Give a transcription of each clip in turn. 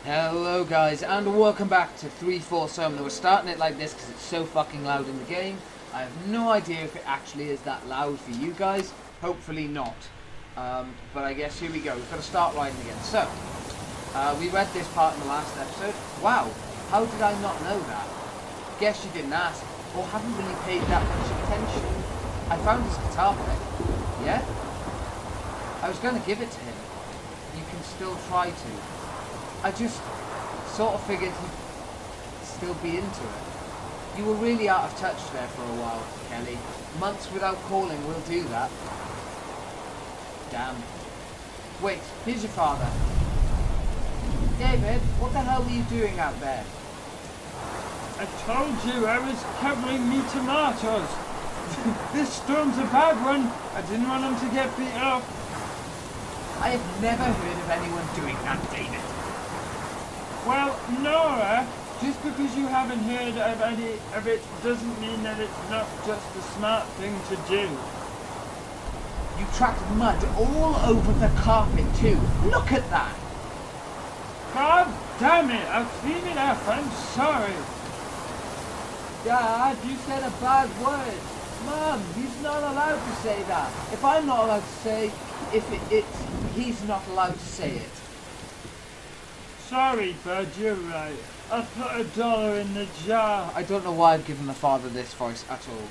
Hello guys, and welcome back to 3-4 Sermon. We're starting it like this because it's so fucking loud in the game. I have no idea if it actually is that loud for you guys. Hopefully not. But I guess here we go. We've got to start riding again. So, we read this part in the last episode. Wow, how did I not know that? Guess you didn't ask, or haven't really paid that much attention. I found his guitar pick. Yeah? I was going to give it to him. You can still try to. I just sort of figured he'd still be into it. You were really out of touch there for a while, Kelly. Months without calling will do that. Damn. Wait, here's your father. David, what the hell were you doing out there? I told you I was covering me tomatoes. This storm's a bad one. I didn't want them to get beat up. I have never heard of anyone doing that, David. Well, Nora, just because you haven't heard of any of it doesn't mean that it's not just the smart thing to do. You tracked mud all over the carpet too. Look at that. God damn it, I'll clean it up, I'm sorry. Dad, you said a bad word. Mum, he's not allowed to say that. If I'm not allowed to say, he's not allowed to say it. Sorry, bud, you're right. I'll put $1 in the jar. I don't know why I've given the father this voice at all.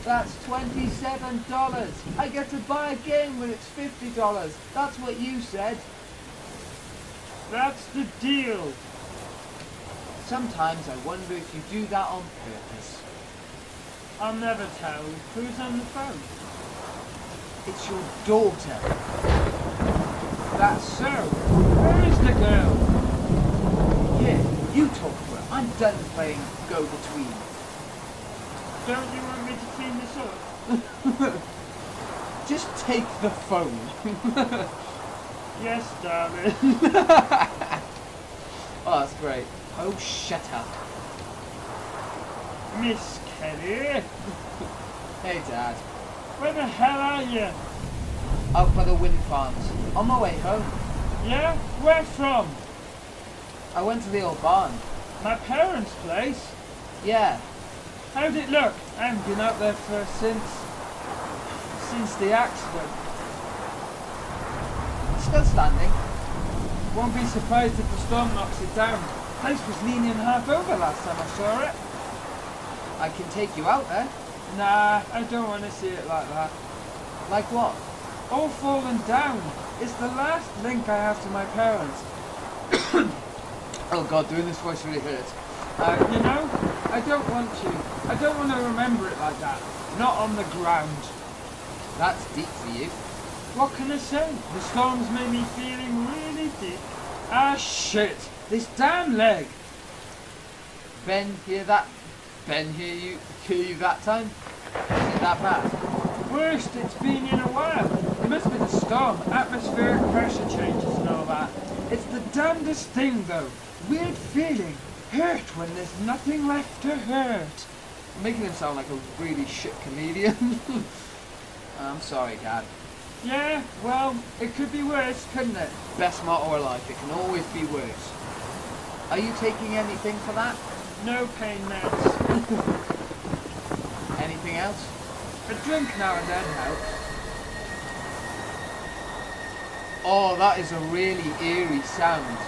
That's $27. I get to buy a game when it's $50. That's what you said. That's the deal. Sometimes I wonder if you do that on purpose. I'll never tell. Who's on the phone? It's your daughter. That's so. Where is the girl? Here, you talk to her. I'm done playing go-between. Don't you want me to clean this up? Just take the phone. Yes, darling. Oh, that's great. Oh, shut up. Miss Kelly? Hey, Dad. Where the hell are you? Out by the wind farms. On my way home. Yeah? Where from? I went to the old barn. My parents' place? Yeah. How'd it look? I haven't been out there since the accident. Still standing. Won't be surprised if the storm knocks it down. Place was leaning half over last time I saw it. I can take you out there. Nah, I don't want to see it like that. Like what? All fallen down. It's the last link I have to my parents. Oh God, doing this voice really hurts. You know, I don't want to. I don't want to remember it like that. Not on the ground. That's deep for you. What can I say? The storm's made me feeling really deep. Ah, shit. This damn leg. Ben, hear that? Ben, hear you that time? Is it that bad? Worst it's been in a while. It must be the storm, atmospheric pressure changes and all that. It's the damnedest thing though. Weird feeling. Hurt when there's nothing left to hurt. I'm making him sound like a really shit comedian. I'm sorry, Dad. Yeah, well, it could be worse, couldn't it? Best motto of life, it can always be worse. Are you taking anything for that? No pain meds. Anything else? A drink now and then helps. Oh, that is a really eerie sound.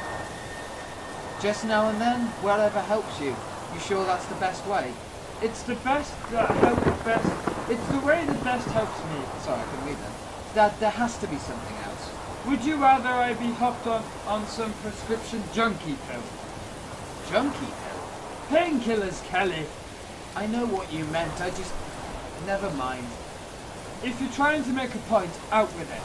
Just now and then, whatever helps you. You sure that's the best way? It's the best that helps best. It's the way that best helps me. Sorry, I couldn't read that. Dad, there has to be something else. Would you rather I be hopped on some prescription junkie pill? Junkie pill? Painkillers, Kelly. I know what you meant, I just... Never mind. If you're trying to make a point, out with it.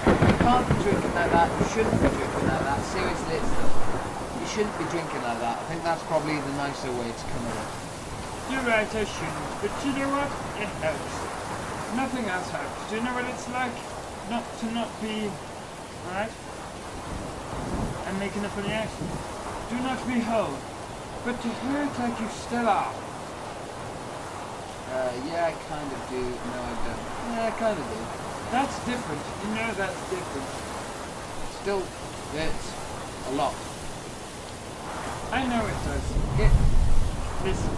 You can't be drinking like that, you shouldn't be drinking like that. Seriously, you shouldn't be drinking like that. I think that's probably the nicer way to come at it. You're right, I shouldn't. But you know what? It helps. Nothing else helps. Do you know what it's like? Not be... Alright? I'm making a funny accent. Do not be whole. But to hurt like you still are. Yeah, I kind of do. No, I don't. Yeah, I kind of do. That's different. You know that's different. Still, it's... A lot. I know it does. Listen,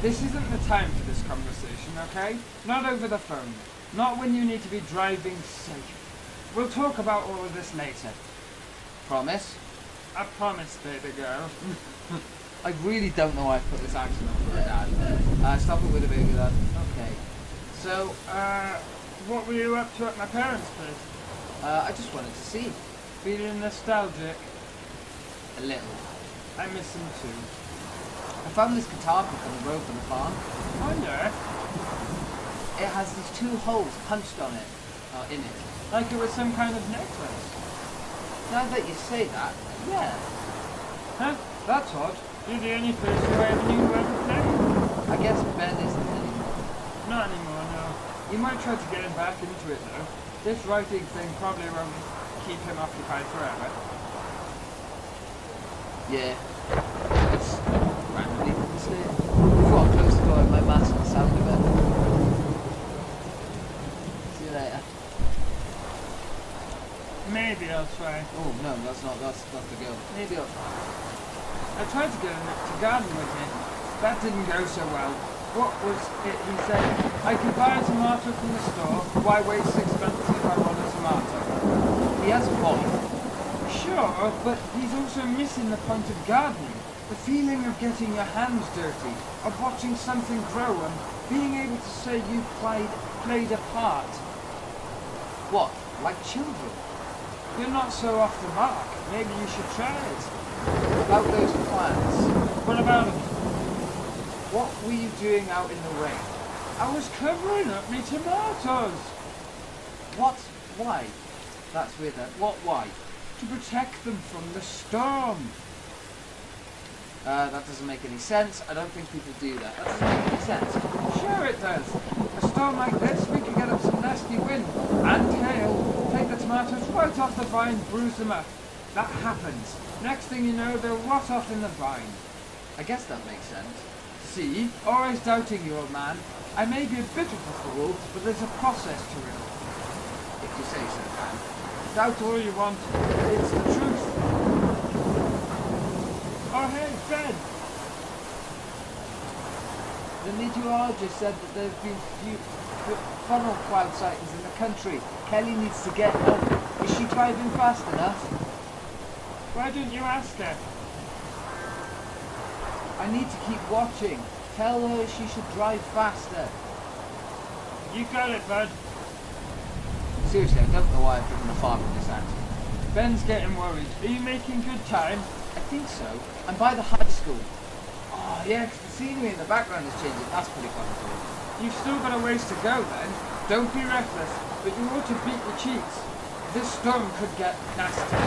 this isn't the time for this conversation, okay? Not over the phone. Not when you need to be driving safe. We'll talk about all of this later. Promise? I promise, baby girl. I really don't know why I put this accent on for a dad. Stop it with a baby dad. Okay. So, what were you up to at my parents' place? I just wanted to see. Feeling nostalgic? A little. I miss them too. I found this guitar pick on the road from the farm. Oh yeah? It has these 2 holes punched on it, in it. Like it was some kind of necklace. Now that you say that, yeah. Huh? That's odd. You're the only person who I ever knew who ever played. I guess Ben isn't anymore. Not anymore, no. You might try to get him back into it though. This writing thing probably won't keep him occupied forever. Yeah. It's randomly stay. Before I close the door, my mask the sound of it. See you later. Maybe I'll try. Oh no, that's not the girl. Maybe I'll try. I tried to get him to garden with me. That didn't go so well. What was it he said? I could buy a tomato from the store. Why waste sixpence if I want a tomato? He has a point. Sure, but he's also missing the point of gardening. The feeling of getting your hands dirty, of watching something grow and being able to say you played a part. What? Like children? You're not so off the mark. Maybe you should try it. About those plants. What about it? What were you doing out in the rain? I was covering up my tomatoes. What? Why? That's weird then. What? Why? To protect them from the storm. That doesn't make any sense. I don't think people do that. That doesn't make any sense. Sure it does. A storm like this, we could get up some nasty wind and hail, take the tomatoes right off the vine, bruise them up. That happens. Next thing you know, they'll rot off in the vine. I guess that makes sense. See, always doubting you, old man. I may be a bit of a fool, but there's a process to it all. If you say so, Dan. Doubt all you want. It's the truth. Oh, hey, Ben. The meteorologist said that there have been few funnel cloud sightings in the country. Kelly needs to get home. Is she driving fast enough? Why don't you ask her? I need to keep watching. Tell her she should drive faster. You got it, bud. Seriously, I don't know why I've given the farm in this accent. Ben's getting worried. Are you making good time? I think so. I'm by the high school. Oh yeah, 'cause the scenery in the background is changing. That's pretty fun too. You've still got a ways to go then. Don't be reckless, but you ought to beat the cheats. This storm could get nasty.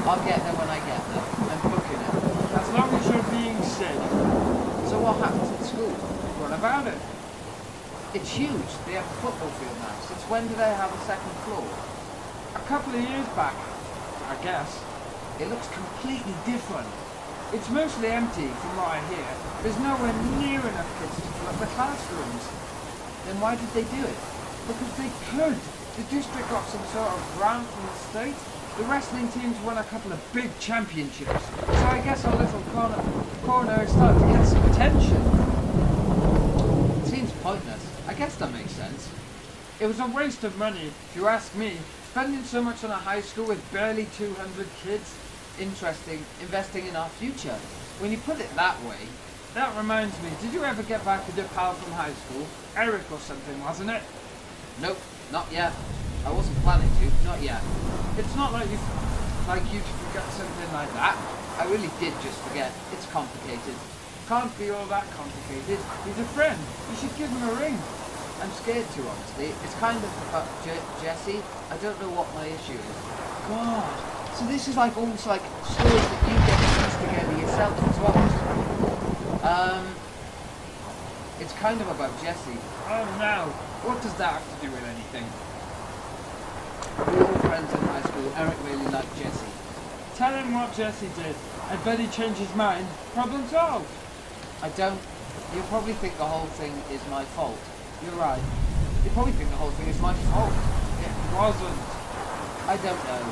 I'll get there when I get there. I'm booking it. As long as you're being safe. So what happens at school? What about it? It's huge. They have a football field now. Since when do they have a second floor? A couple of years back, I guess. It looks completely different. It's mostly empty from what I hear. There's nowhere near enough kids to fill up the classrooms. Then why did they do it? Because they could. The district got some sort of grant from the state. The wrestling teams won a couple of big championships. So I guess our little corner is starting to get some attention. It seems pointless. I guess that makes sense. It was a waste of money, if you ask me. Spending so much on a high school with barely 200 kids. Investing in our future. When you put it that way. That reminds me, did you ever get back with your pal from high school? Eric or something, wasn't it? Nope, not yet. I wasn't planning to, not yet. It's not like you to forget something like that. I really did just forget. It's complicated. Can't be all that complicated. He's a friend. You should give him a ring. I'm scared to, honestly. It's kind of about Jesse. I don't know what my issue is. God. So this is like almost like stories that you get to piece together yourself as well. It's kind of about Jesse. Oh no. What does that have to do with anything? We were all friends in high school. Eric really liked Jesse. Tell him what Jesse did. I bet he changed his mind. Problem solved. I don't. You'll probably think the whole thing is my fault. You're right. You probably think the whole thing is my fault. It wasn't. I don't know.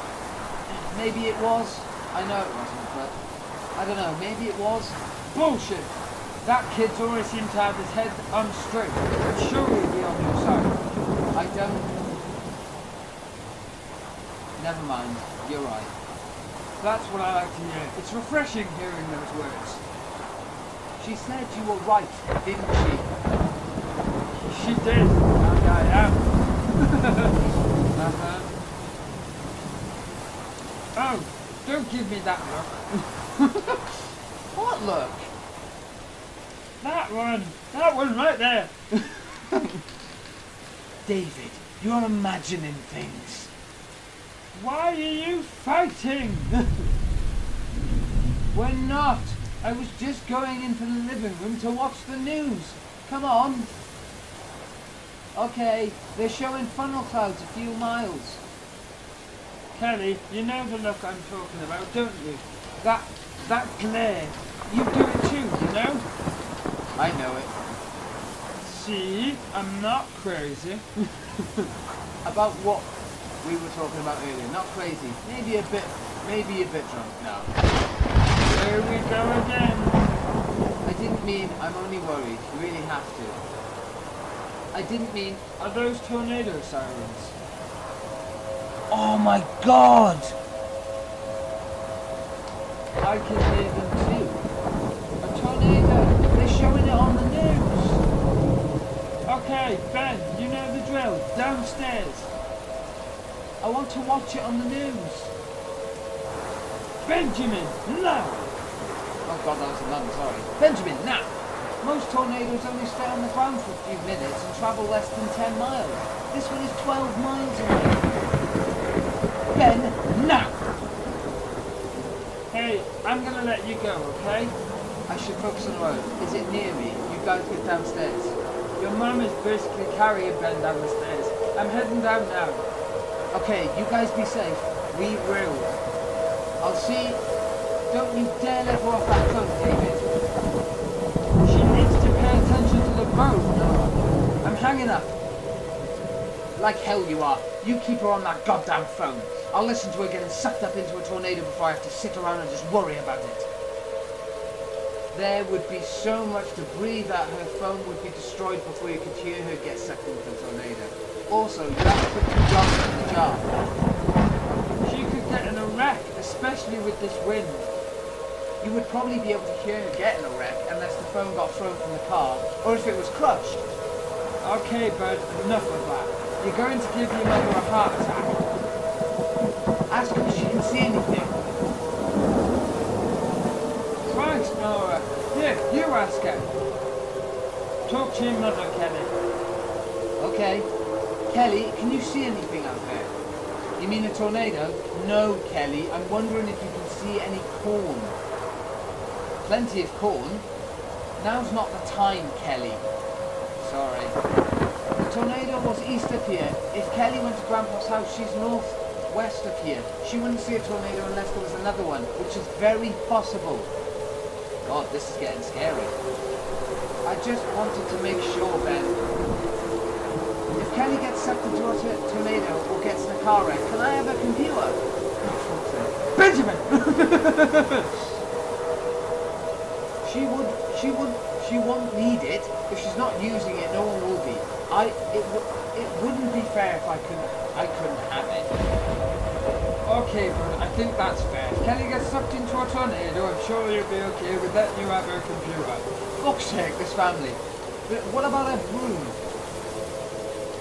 Maybe it was. I know it wasn't, but I don't know, maybe it was. Bullshit! That kid's always seemed to have his head on straight. I'm sure he'll be on your side. I don't... Never mind, you're right. That's what I like to hear. It's refreshing hearing those words. She said you were right, didn't she? She did, and I am. Uh-huh. Oh, don't give me that look. What look? That one right there. David, you're imagining things. Why are you fighting? We're not. I was just going into the living room to watch the news. Come on. Okay, they're showing funnel clouds a few miles. Kelly, you know the look I'm talking about, don't you? That glare. You do it too, you know? I know it. See, I'm not crazy. About what we were talking about earlier. Not crazy. Maybe a bit drunk now. Here we go again. I didn't mean I'm only worried. You really have to. I didn't mean... Are those tornado sirens? Oh my god! I can hear them too. A tornado! They're showing it on the news! Okay, Ben, you know the drill. Downstairs. I want to watch it on the news. Benjamin, no! Oh god, that was a nun, sorry. Benjamin, now! Most tornadoes only stay on the ground for a few minutes and travel less than 10 miles. This one is 12 miles away. Ben, now! Hey, I'm gonna let you go, okay? I should focus on the road. Is it near me? You guys get downstairs. Your mum is basically carrying Ben down the stairs. I'm heading down now. Okay, you guys be safe. We will. I'll see. Don't you dare let her off that phone, David. She needs to pay attention to the road. No, I'm hanging up. Like hell you are. You keep her on that goddamn phone. I'll listen to her getting sucked up into a tornado before I have to sit around and just worry about it. There would be so much debris that her phone would be destroyed before you could hear her get sucked into a tornado. Also, you have to put 2 dollars in the jar. She could get in a wreck, especially with this wind. You would probably be able to hear her get in a wreck unless the phone got thrown from the car, or if it was crushed. Okay, bud, enough of that. You're going to give your mother a heart attack. Ask her if she can see anything. Christ, Nora. Here, you ask her. Talk to your mother, Kelly. Okay. Kelly, can you see anything out there? You mean a tornado? No, Kelly. I'm wondering if you can see any corn. Plenty of corn. Now's not the time, Kelly. Sorry. The tornado was east of here. If Kelly went to Grandpa's house, she's northwest of here. She wouldn't see a tornado unless there was another one, which is very possible. God, this is getting scary. I just wanted to make sure, Ben. If Kelly gets sucked into a tornado or gets in a car wreck, can I have a computer? Benjamin! She won't need it. If she's not using it, no one will be. It wouldn't be fair if I couldn't have it. Okay, bud, I think that's fair. If Kelly gets sucked into a tornado, I'm sure you'll be okay with letting you have her computer. Fuck's sake, this family. But what about a broom?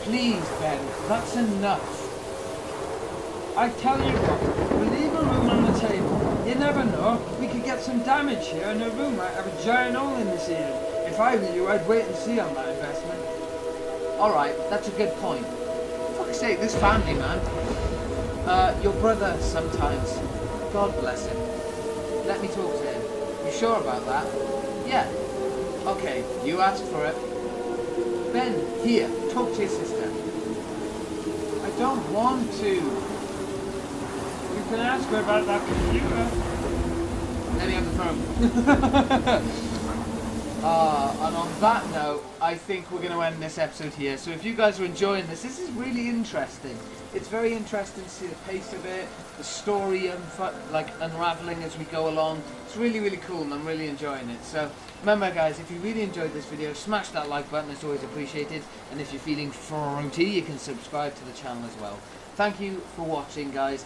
Please, Ben, that's enough. I tell you what, we'll leave a room on the table. You never know, we could get some damage here and the room might have a giant hole in the ceiling. If I were you, I'd wait and see on that investment. Alright, that's a good point. Fuck's sake, this family, man. Your brother sometimes. God bless him. Let me talk to him. You sure about that? Yeah. Okay, you asked for it. Ben, here, talk to your sister. I don't want to. You can ask her about that computer. Let me have the phone. And on that note, I think we're going to end this episode here. So if you guys are enjoying this is really interesting. It's very interesting to see the pace of it, the story like unraveling as we go along. It's really, really cool, and I'm really enjoying it. So remember, guys, if you really enjoyed this video, smash that like button. It's always appreciated. And if you're feeling fruity, you can subscribe to the channel as well. Thank you for watching, guys.